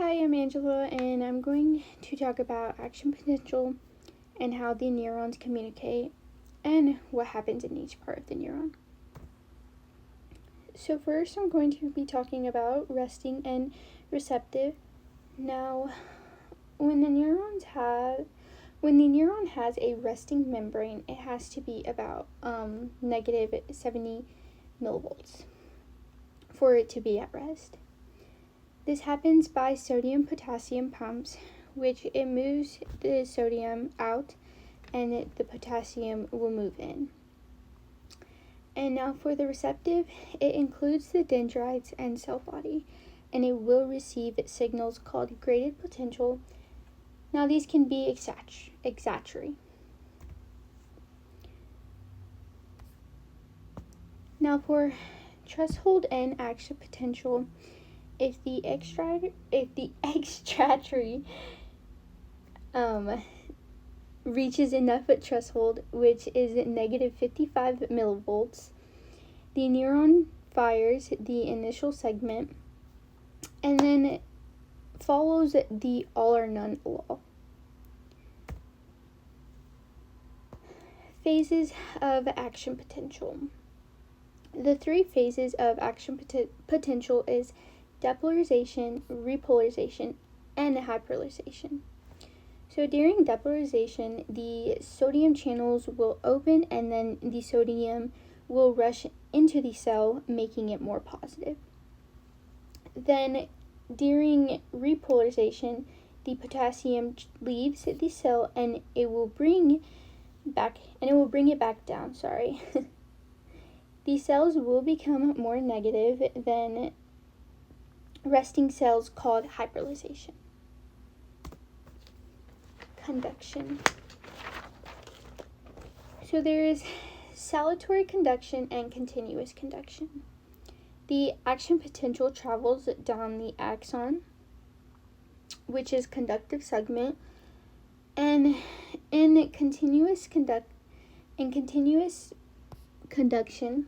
Hi, I'm Angela, and I'm going to talk about action potential and how the neurons communicate and what happens in each part of the neuron. So first, I'm going to be talking about resting and receptive. Now, when the neuron has a resting membrane, it has to be about negative 70 millivolts for it to be at rest. This happens by sodium-potassium pumps, which it moves the sodium out and the potassium will move in. And now for the receptive, it includes the dendrites and cell body, and it will receive signals called graded potential. Now these can be excitatory. Now for threshold and action potential, if the excitatory reaches enough at threshold, which is negative 55 millivolts, the neuron fires the initial segment and then follows the all or none law. Phases of action potential. The three phases of action potential is depolarization, repolarization, and hyperpolarization. So during depolarization, the sodium channels will open and then the sodium will rush into the cell, making it more positive. Then during repolarization, the potassium leaves the cell and it will bring it back down, The cells will become more negative than resting cells called hyperpolarization. Conduction. So there is saltatory conduction and continuous conduction. The action potential travels down the axon, which is conductive segment, and in continuous conduction,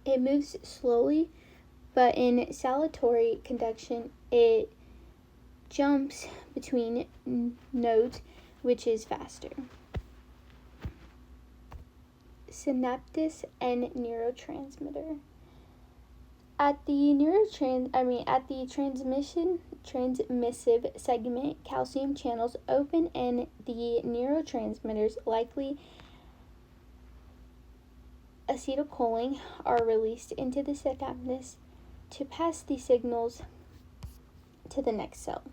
it moves slowly, but in saltatory conduction, it jumps between nodes, which is faster. Synapse and neurotransmitter. At the transmissive segment, calcium channels open and the neurotransmitters, likely acetylcholine, are released into the synapse to pass the signals to the next cell.